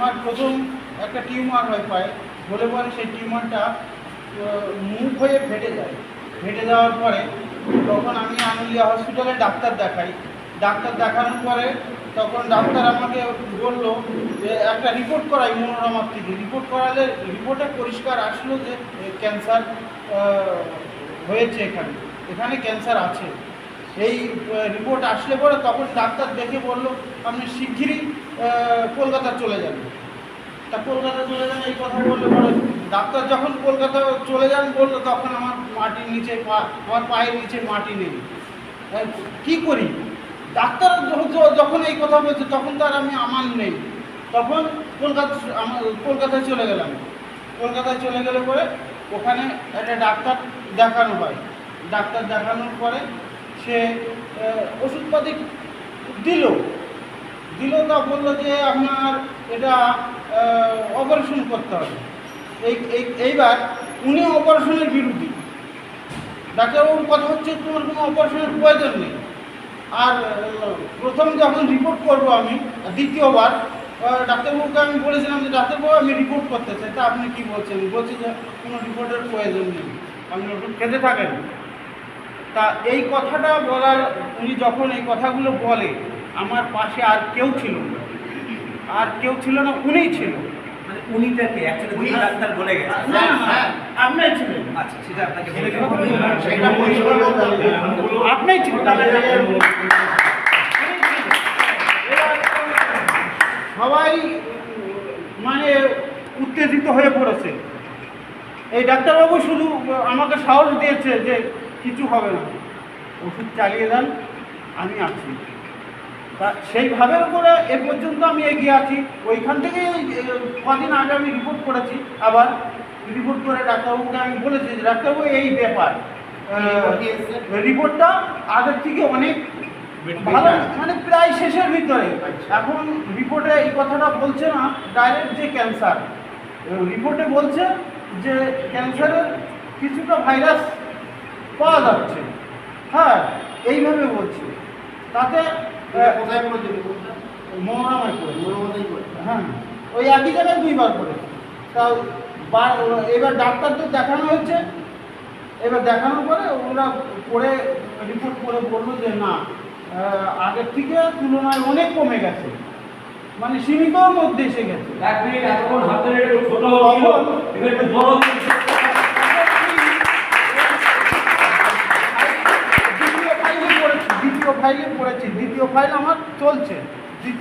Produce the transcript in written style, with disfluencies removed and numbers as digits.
আমার প্রথম একটা টিউমার হয় পায়ে, হলে পরে সেই টিউমারটা মুখ হয়ে ফেটে যায়। ফেটে যাওয়ার পরে তখন আমি আনুলিয়া হসপিটালে ডাক্তার দেখাই। ডাক্তার দেখানোর পরে তখন ডাক্তার আমাকে বলল যে একটা রিপোর্ট করাই মনোরমার থেকে। রিপোর্ট করালে রিপোর্টে পরিষ্কার আসলো যে ক্যান্সার হয়েছে, এখানে ক্যান্সার আছে। এই রিপোর্ট আসলে পরে তখন ডাক্তার দেখে বলল আপনি শিগগিরই কলকাতা চলে যাবেন। তা কলকাতা চলে যান এই কথা বললে পরে ডাক্তার যখন কলকাতা চলে যান বললো, তখন আমার মাটির নিচে আমার পায়ের নিচে মাটি নেই। কী করি? ডাক্তার যখন এই কথা বলছে তখন তো আর আমি আমার নেই। তখন কলকাতায় চলে গেলাম। কলকাতায় চলে গেলে পরে ওখানে একটা ডাক্তার দেখানো হয়। ডাক্তার দেখানোর পরে সে ওষুধপাতি দিল। তা বললো যে আপনার এটা অপারেশন করতে হবে। এইবার উনি অপারেশনের বিরোধী। ডাক্তারবাবুর কথা হচ্ছে তোমার কোনো অপারেশনের প্রয়োজন নেই। আর প্রথম যখন রিপোর্ট করব আমি দ্বিতীয়বার ডাক্তারবাবুকে আমি বলেছিলাম যে ডাক্তারবাবু আমি রিপোর্ট করতে চাই। তা আপনি কী বলছেন? বলছি যে কোনো রিপোর্টের প্রয়োজন নেই, আপনি ওষুধ খেতে থাকেন। তা এই কথাটা বলার উনি যখন এই কথাগুলো বলে, আমার পাশে আর কেউ ছিল না, উনিই ছিল। মানে উনিটাকে উনি ডাক্তার বলে গেছে? আপনি ছিলেন। আচ্ছা, সেটা আপনাকে আপনি ছিলেন। সবাই মানে উত্তেজিত হয়ে পড়েছে। এই ডাক্তারবাবু শুধু আমাকে সাহস দিয়েছে যে কিছু হবে না, ওষুধ চালিয়ে দেন, আমি আছি। তা সেইভাবে করে এ পর্যন্ত আমি এগিয়ে আছি। ওইখান থেকে কদিন আগে আমি রিপোর্ট করেছি। আবার রিপোর্ট করে ডাক্তারবাবুকে আমি বলেছি যে ডাক্তারবাবু এই ব্যাপার, রিপোর্টটা আগের থেকে অনেক ভালো, মানে প্রায় শেষের ভিতরে। এখন রিপোর্টে এই কথাটা বলছে না ডাইরেক্ট যে ক্যান্সার, রিপোর্টে বলছে যে ক্যান্সারের কিছুটা ভাইরাস পাওয়া যাচ্ছে। হ্যাঁ, এইভাবে বলছে। তাতে মনোরমায় করে, হ্যাঁ, ওই একই জায়গায় দুইবার করে। তা এবার ডাক্তারদের দেখানো হয়েছে। এবার দেখানোর পরে ওরা করে রিপোর্ট করে বললো যে না, আগের থেকে তুলনায় অনেক কমে গেছে, মানে সীমিতর মধ্যে এসে গেছে। দ্বিতীয় ফাইলে পড়েছি, দ্বিতীয় ফাইল আমার চলছে।